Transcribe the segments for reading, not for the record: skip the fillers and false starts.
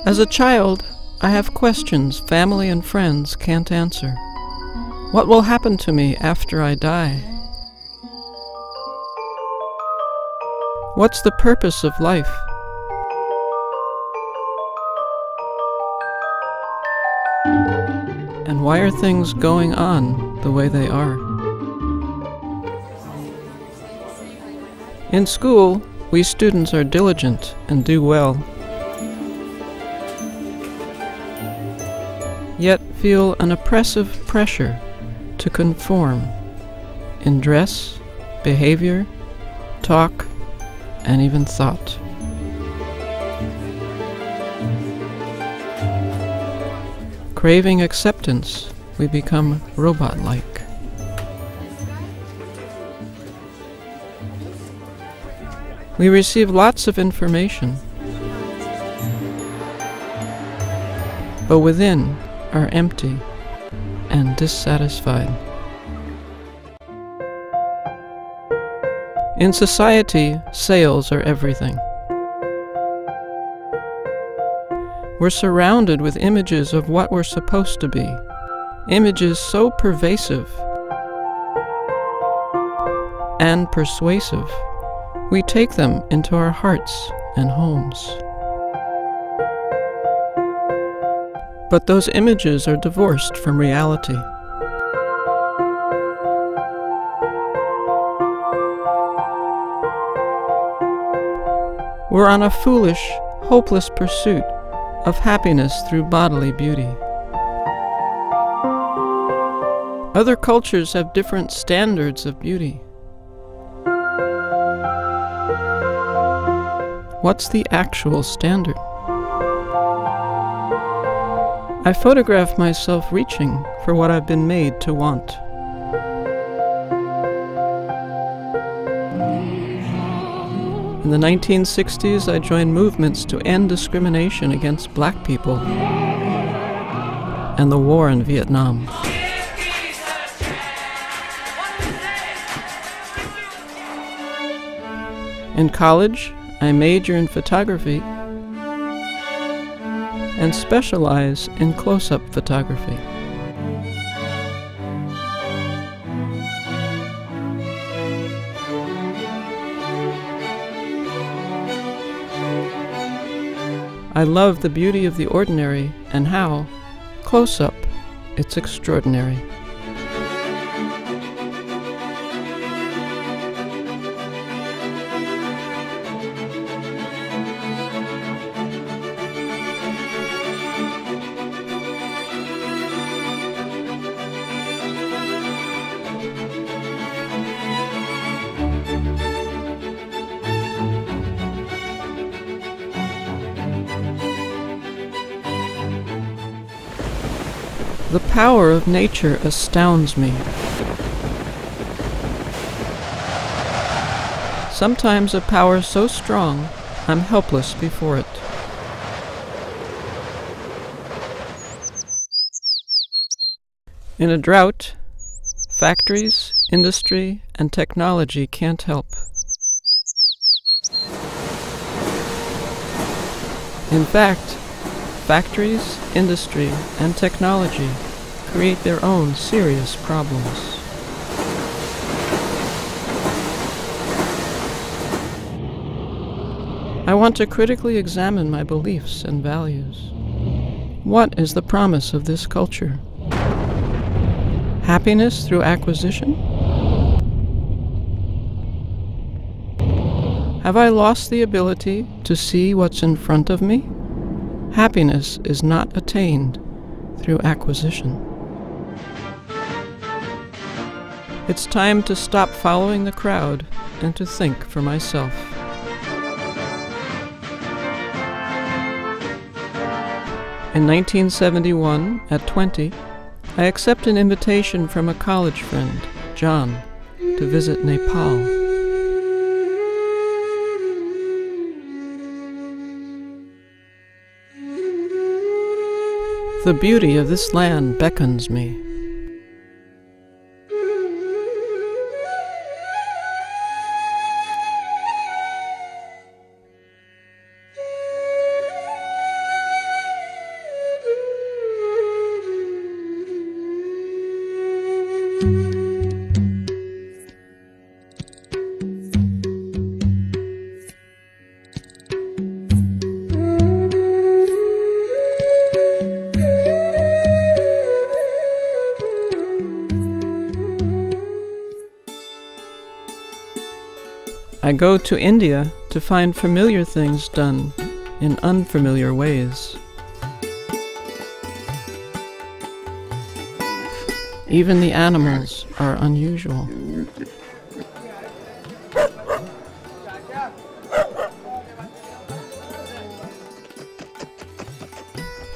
As a child, I have questions family and friends can't answer. What will happen to me after I die? What's the purpose of life? And why are things going on the way they are? In school, we students are diligent and do well, yet feel an oppressive pressure to conform in dress, behavior, talk, and even thought. Craving acceptance, we become robot-like. We receive lots of information, but within are empty and dissatisfied. In society, sales are everything. We're surrounded with images of what we're supposed to be, images so pervasive and persuasive, we take them into our hearts and homes. But those images are divorced from reality. We're on a foolish, hopeless pursuit of happiness through bodily beauty. Other cultures have different standards of beauty. What's the actual standard? I photograph myself reaching for what I've been made to want. In the 1960s, I joined movements to end discrimination against black people and the war in Vietnam. In college, I major in photography and specialize in close-up photography. I love the beauty of the ordinary and how, close-up, it's extraordinary. The power of nature astounds me. Sometimes a power so strong, I'm helpless before it. In a drought, factories, industry, and technology can't help. In fact, factories, industry, and technology create their own serious problems. I want to critically examine my beliefs and values. What is the promise of this culture? Happiness through acquisition? Have I lost the ability to see what's in front of me? Happiness is not attained through acquisition. It's time to stop following the crowd and to think for myself. In 1971, at 20, I accept an invitation from a college friend, John, to visit Nepal. The beauty of this land beckons me. I go to India to find familiar things done in unfamiliar ways. Even the animals are unusual.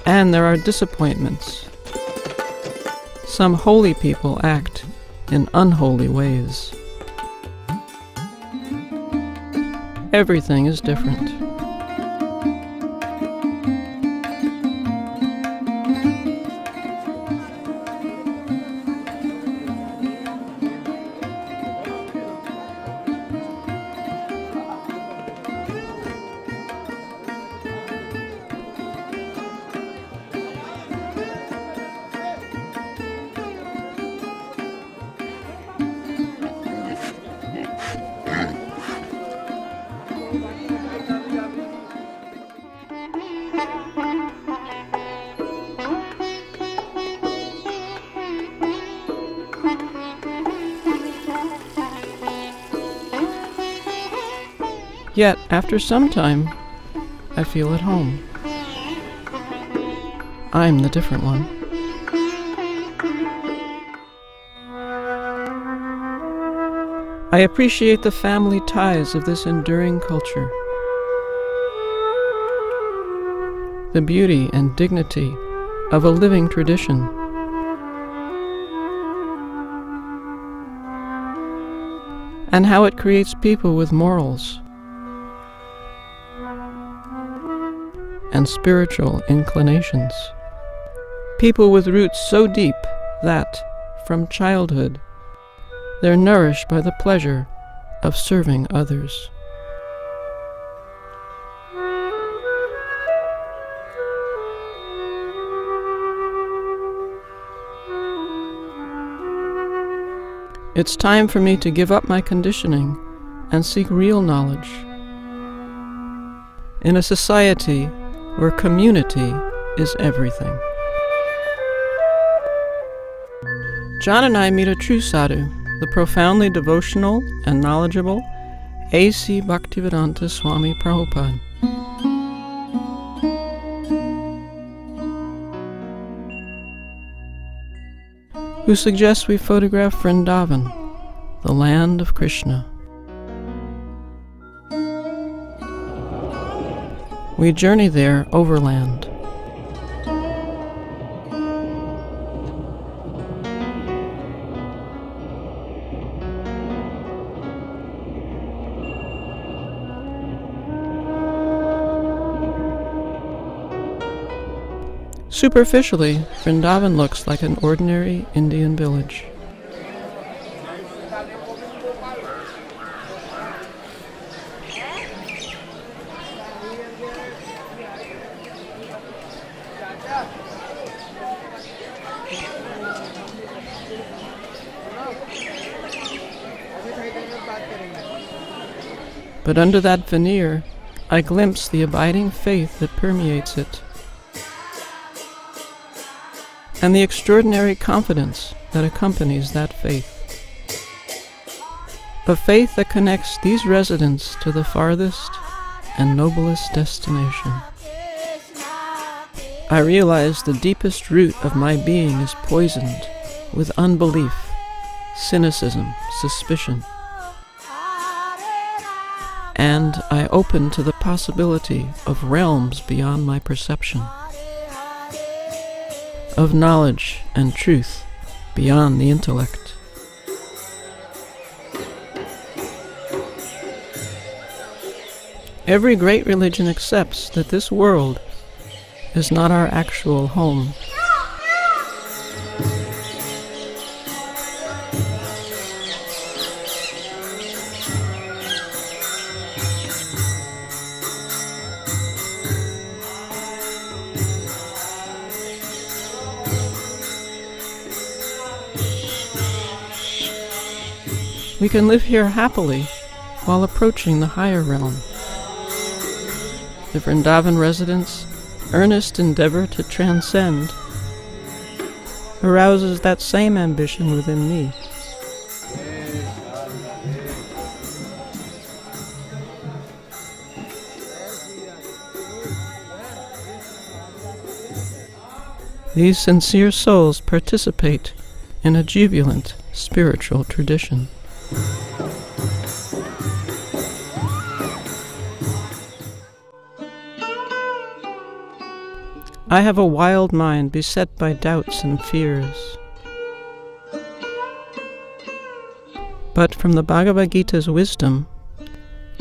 And there are disappointments. Some holy people act in unholy ways. Everything is different. Yet, after some time, I feel at home. I'm the different one. I appreciate the family ties of this enduring culture, the beauty and dignity of a living tradition, and how it creates people with morals and spiritual inclinations. People with roots so deep that, from childhood, they're nourished by the pleasure of serving others. It's time for me to give up my conditioning and seek real knowledge. In a society where community is everything. John and I meet a true sadhu, the profoundly devotional and knowledgeable A.C. Bhaktivedanta Swami Prabhupada. Who suggests we photograph Vrindavan, the land of Krishna. We journey there overland. Superficially, Vrindavan looks like an ordinary Indian village. But under that veneer, I glimpse the abiding faith that permeates it, and the extraordinary confidence that accompanies that faith. A faith that connects these residents to the farthest and noblest destination. I realize the deepest root of my being is poisoned with unbelief, cynicism, suspicion. And I open to the possibility of realms beyond my perception, of knowledge and truth beyond the intellect. Every great religion accepts that this world is not our actual home. We can live here happily while approaching the higher realm. The Vrindavan residents' earnest endeavor to transcend arouses that same ambition within me. These sincere souls participate in a jubilant spiritual tradition. I have a wild mind beset by doubts and fears. But from the Bhagavad-gita's wisdom,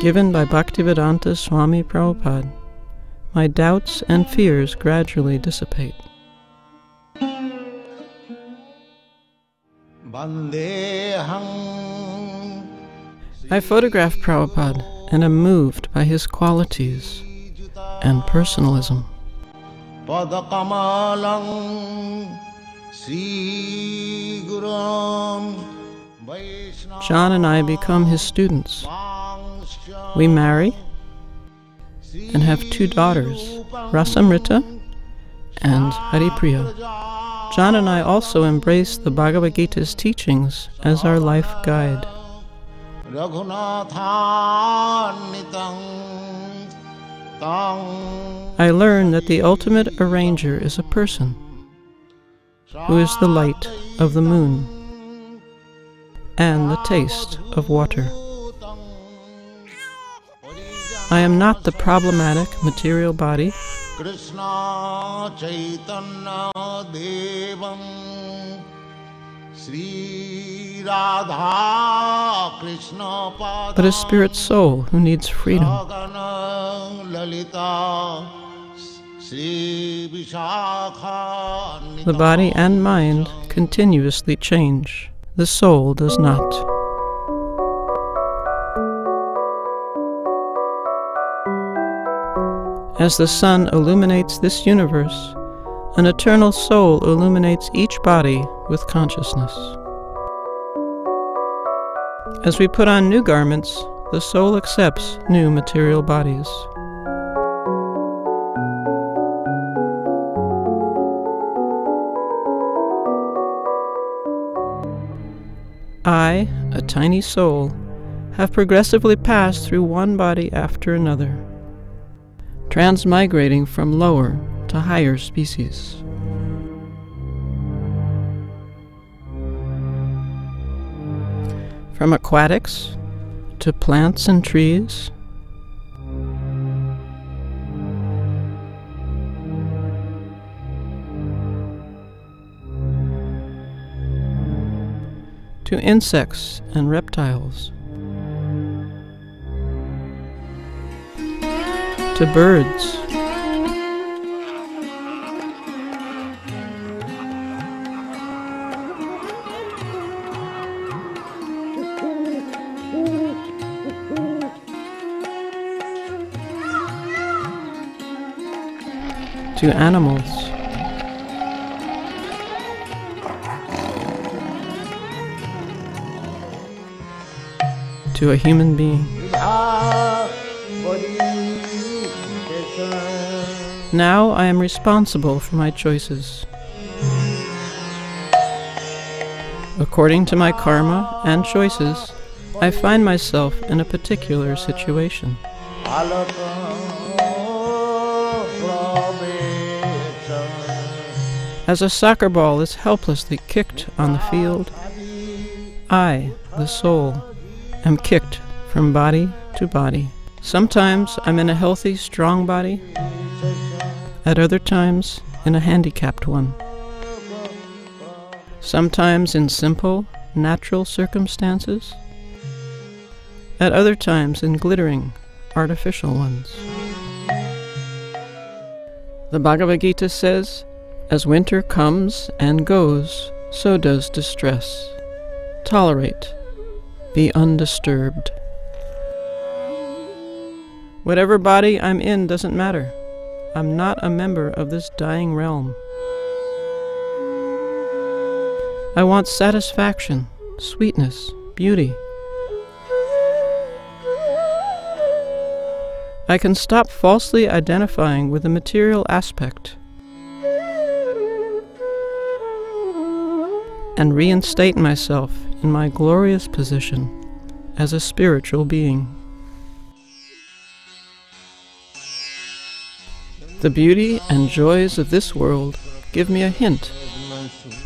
given by Bhaktivedanta Swami Prabhupada, my doubts and fears gradually dissipate. I photograph Prabhupada and am moved by his qualities and personalism. John and I become his students. We marry and have 2 daughters, Rasamrita and Haripriya. John and I also embrace the Bhagavad-gita's teachings as our life guide. I learn that the ultimate arranger is a person who is the light of the moon and the taste of water. I am not the problematic material body, but a spirit soul who needs freedom. The body and mind continuously change. The soul does not. As the sun illuminates this universe, an eternal soul illuminates each body with consciousness. As we put on new garments, the soul accepts new material bodies. I, a tiny soul, have progressively passed through one body after another, transmigrating from lower to higher species. From aquatics to plants and trees, to insects and reptiles, to birds, to animals, to a human being. Now I am responsible for my choices. According to my karma and choices, I find myself in a particular situation. As a soccer ball is helplessly kicked on the field, I, the soul, am kicked from body to body. Sometimes I'm in a healthy, strong body, at other times in a handicapped one. Sometimes in simple, natural circumstances, at other times in glittering, artificial ones. The Bhagavad-gita says, as winter comes and goes, so does distress. Tolerate. Be undisturbed. Whatever body I'm in doesn't matter. I'm not a member of this dying realm. I want satisfaction, sweetness, beauty. I can stop falsely identifying with the material aspect and reinstate myself in my glorious position as a spiritual being. The beauty and joys of this world give me a hint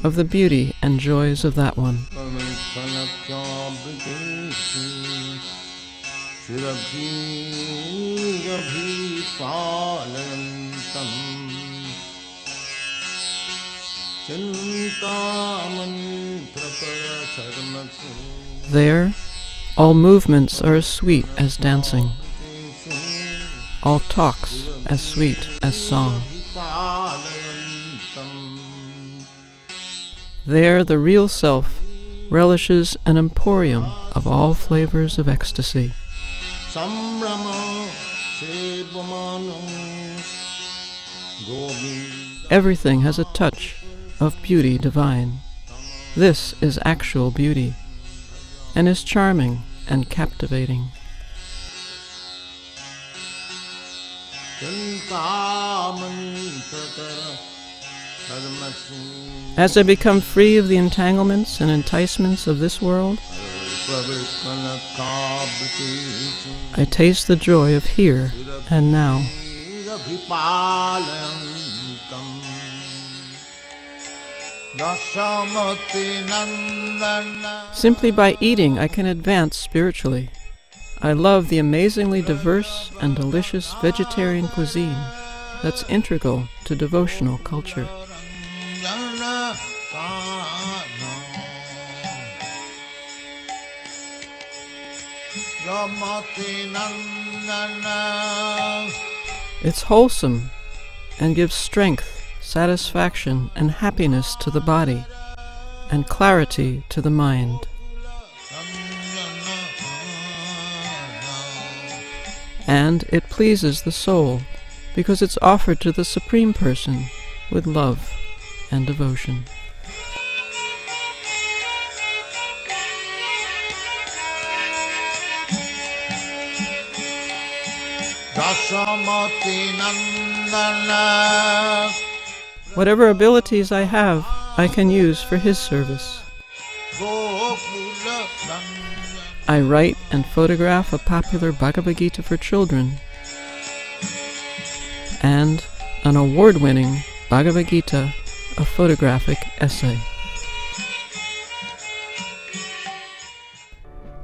of the beauty and joys of that one. There, all movements are as sweet as dancing, all talks as sweet as song. There the real self relishes an emporium of all flavors of ecstasy. Everything has a touch of beauty divine. This is actual beauty, and is charming and captivating. As I become free of the entanglements and enticements of this world, I taste the joy of here and now. Simply by eating, I can advance spiritually. I love the amazingly diverse and delicious vegetarian cuisine that's integral to devotional culture. It's wholesome and gives strength, satisfaction, and happiness to the body, and clarity to the mind. And it pleases the soul, because it's offered to the Supreme Person with love and devotion. Whatever abilities I have, I can use for his service. I write and photograph a popular Bhagavad-gita for children, and an award-winning Bhagavad-gita, a photographic essay.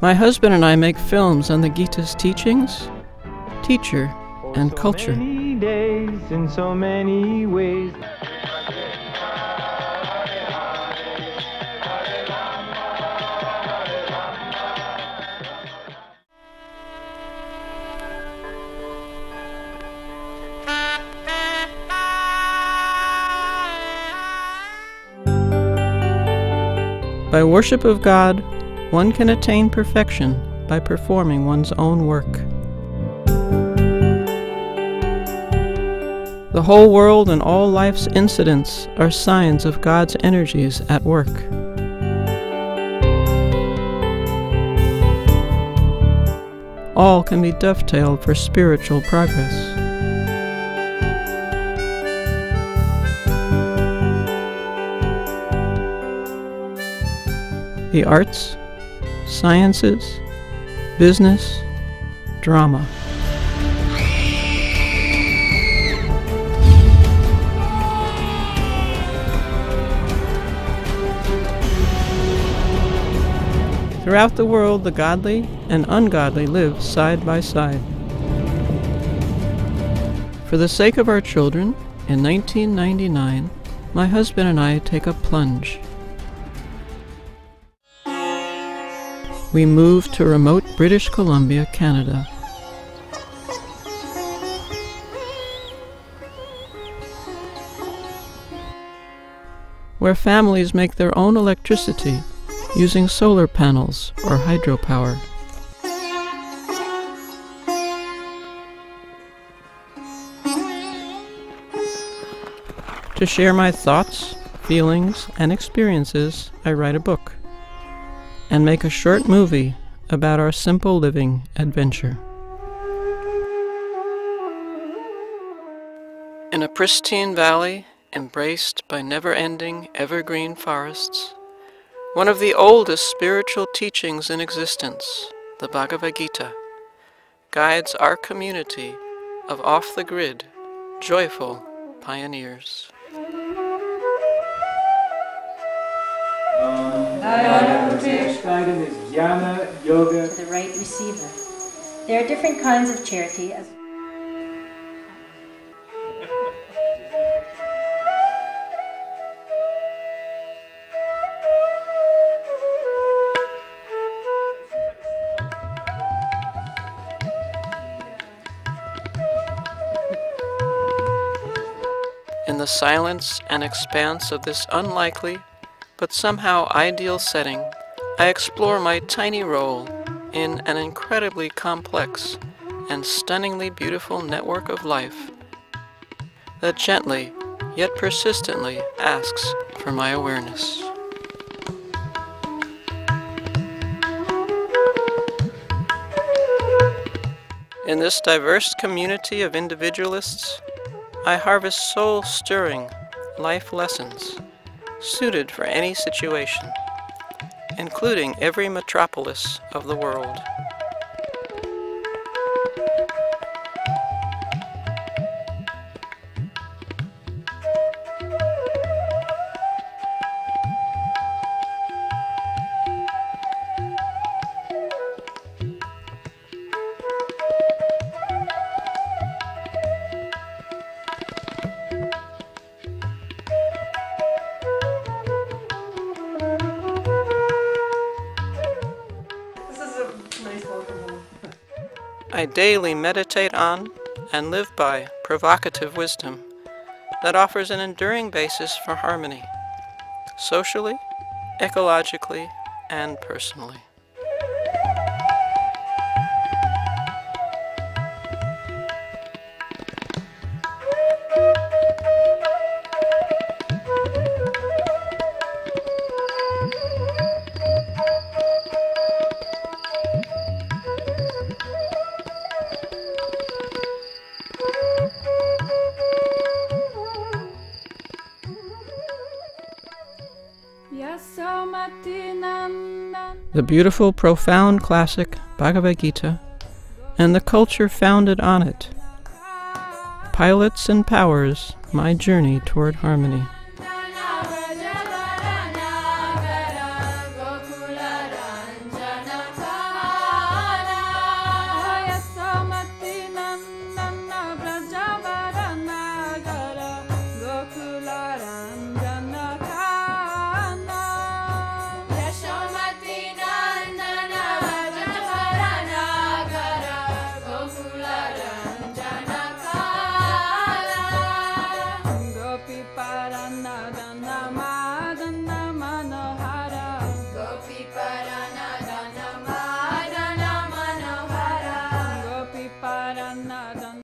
My husband and I make films on the Gita's teachings, teacher, and culture. So many days, in so many ways. By worship of God, one can attain perfection by performing one's own work. The whole world and all life's incidents are signs of God's energies at work. All can be dovetailed for spiritual progress. The arts, sciences, business, drama. Throughout the world, the godly and ungodly live side by side. For the sake of our children, in 1999, my husband and I take a plunge. We moved to remote British Columbia, Canada. Where families make their own electricity using solar panels or hydropower. To share my thoughts, feelings, and experiences, I write a book and make a short movie about our simple living adventure. In a pristine valley, embraced by never-ending, evergreen forests, one of the oldest spiritual teachings in existence, the Bhagavad-gita, guides our community of off-the-grid, joyful pioneers. Unterscheiden is Jnana, Yoga. To the right receiver. There are different kinds of charity. In the silence and expanse of this unlikely, but somehow ideal setting, I explore my tiny role in an incredibly complex and stunningly beautiful network of life that gently, yet persistently asks for my awareness. In this diverse community of individualists, I harvest soul-stirring life lessons suited for any situation, including every metropolis of the world. I daily meditate on and live by provocative wisdom that offers an enduring basis for harmony, socially, ecologically, and personally. The beautiful, profound classic Bhagavad-gita and the culture founded on it pilots and powers my journey toward harmony.